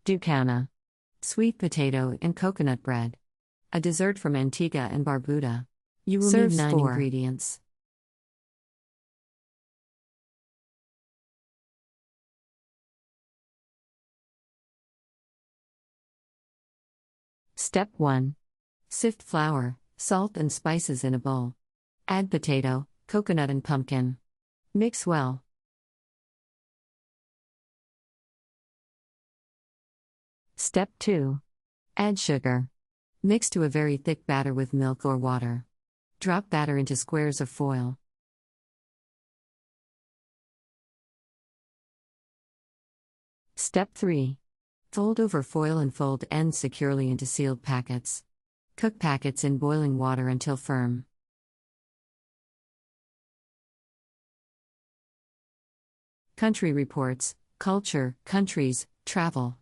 Doucouna. Sweet potato and coconut bread. A dessert from Antigua and Barbuda. You will Serves need 9 4 ingredients. Step 1. Sift flour, salt and spices in a bowl. Add potato, coconut and pumpkin. Mix well. Step 2. Add sugar. Mix to a very thick batter with milk or water. Drop batter into squares of foil. Step 3. Fold over foil and fold ends securely into sealed packets. Cook packets in boiling water until firm. Country reports, culture, countries, travel.